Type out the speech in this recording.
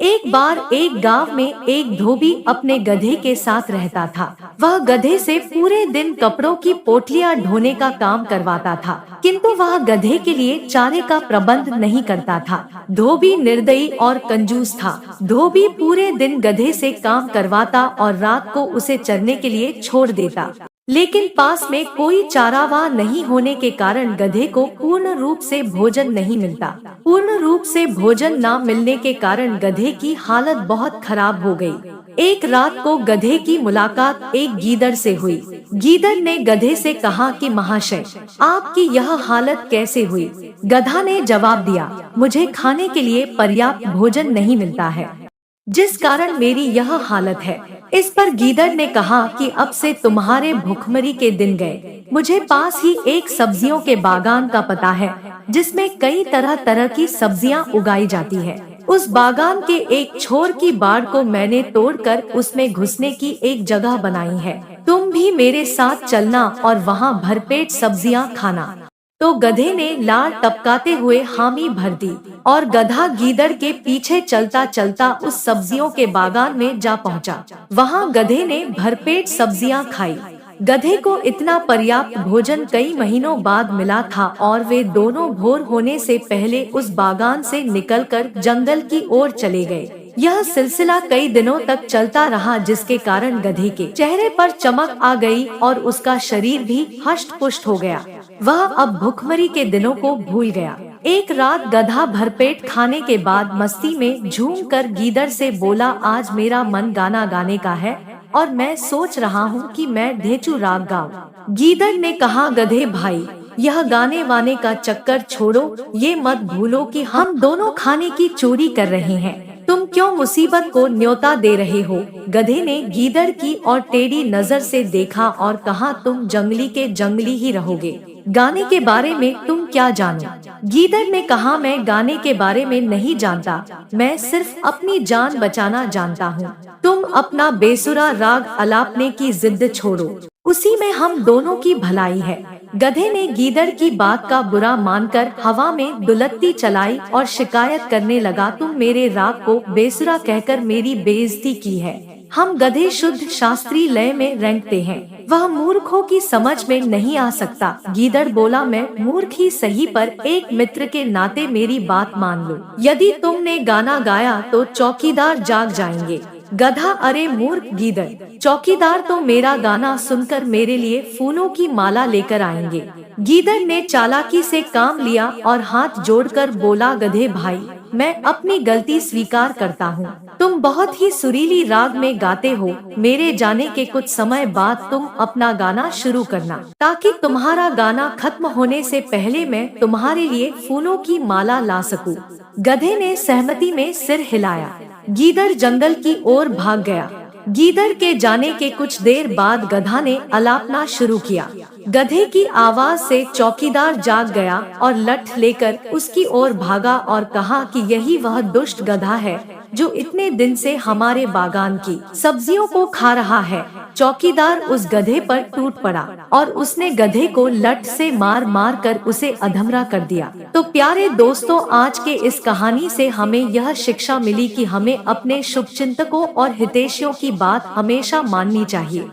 एक बार एक गांव में एक धोबी अपने गधे के साथ रहता था। वह गधे से पूरे दिन कपड़ों की पोटलियां ढोने का काम करवाता था, किंतु वह गधे के लिए चारे का प्रबंध नहीं करता था। धोबी निर्दयी और कंजूस था। धोबी पूरे दिन गधे से काम करवाता और रात को उसे चरने के लिए छोड़ देता, लेकिन पास में कोई चारावाह नहीं होने के कारण गधे को पूर्ण रूप से भोजन नहीं मिलता। पूर्ण रूप से भोजन न मिलने के कारण गधे की हालत बहुत खराब हो गई। एक रात को गधे की मुलाकात एक गीदड़ से हुई। गीदड़ ने गधे से कहा कि महाशय, आपकी यह हालत कैसे हुई? गधा ने जवाब दिया, मुझे खाने के लिए पर्याप्त भोजन नहीं मिलता है, जिस कारण मेरी यह हालत है। इस पर गीदड़ ने कहा कि अब से तुम्हारे भुखमरी के दिन गए। मुझे पास ही एक सब्जियों के बागान का पता है, जिसमें कई तरह तरह की सब्जियां उगाई जाती है। उस बागान के एक छोर की बाड़ को मैंने तोड़कर उसमें घुसने की एक जगह बनाई है। तुम भी मेरे साथ चलना और वहाँ भरपेट सब्जियां खाना। तो गधे ने लार टपकाते हुए हामी भर दी और गधा गीदड़ के पीछे चलता चलता उस सब्जियों के बागान में जा पहुंचा। वहां गधे ने भरपेट सब्जियां खाई। गधे को इतना पर्याप्त भोजन कई महीनों बाद मिला था और वे दोनों भोर होने से पहले उस बागान से निकलकर जंगल की ओर चले गए। यह सिलसिला कई दिनों तक चलता रहा, जिसके कारण गधे के चेहरे पर चमक आ गई और उसका शरीर भी हष्ट पुष्ट हो गया। वह अब भुखमरी के दिनों को भूल गया। एक रात गधा भरपेट खाने के बाद मस्ती में झूमकर गीदड़ से बोला, आज मेरा मन गाना गाने का है और मैं सोच रहा हूँ कि मैं ढेंचू राग गाऊं। गीदड़ ने कहा, गधे भाई, यह गाने वाने का चक्कर छोड़ो। ये मत भूलो कि हम दोनों खाने की चोरी कर रहे हैं। तुम क्यों मुसीबत को न्योता दे रहे हो? गधे ने गीदड़ की और टेढ़ी नजर से देखा और कहा, तुम जंगली के जंगली ही रहोगे। गाने के बारे में तुम क्या जानो? गीदड़ ने कहा, मैं गाने के बारे में नहीं जानता, मैं सिर्फ अपनी जान बचाना जानता हूँ। तुम अपना बेसुरा राग अलापने की जिद छोड़ो, उसी में हम दोनों की भलाई है। गधे ने गीदड़ की बात का बुरा मानकर हवा में दुलत्ती चलाई और शिकायत करने लगा, तुम मेरे राग को बेसुरा कहकर मेरी बेइज्जती की है। हम गधे शुद्ध शास्त्रीय लय में रेंगते हैं, वह मूर्खों की समझ में नहीं आ सकता। गीदड़ बोला, मैं मूर्ख ही सही, पर एक मित्र के नाते मेरी बात मान लो। यदि तुमने गाना गाया तो चौकीदार जाग जाएंगे। गधा, अरे मूर्ख गीदड़, चौकीदार तो मेरा गाना सुनकर मेरे लिए फूलों की माला लेकर आएंगे। गीदड़ ने चालाकी से काम लिया और हाथ जोड़कर बोला, गधे भाई, मैं अपनी गलती स्वीकार करता हूँ। तुम बहुत ही सुरीली राग में गाते हो। मेरे जाने के कुछ समय बाद तुम अपना गाना शुरू करना, ताकि तुम्हारा गाना खत्म होने से पहले मैं तुम्हारे लिए फूलों की माला ला सकूं। गधे ने सहमति में सिर हिलाया। गीदड़ जंगल की ओर भाग गया। गीदड़ के जाने के कुछ देर बाद गधा ने अलापना शुरू किया। गधे की आवाज से चौकीदार जाग गया और लठ लेकर उसकी ओर भागा और कहा कि यही वह दुष्ट गधा है जो इतने दिन से हमारे बागान की सब्जियों को खा रहा है। चौकीदार उस गधे पर टूट पड़ा और उसने गधे को लठ से मार मार कर उसे अधमरा कर दिया। तो प्यारे दोस्तों, आज के इस कहानी से हमें यह शिक्षा मिली कि हमें अपने शुभचिंतकों और हितैषियों की बात हमेशा माननी चाहिए।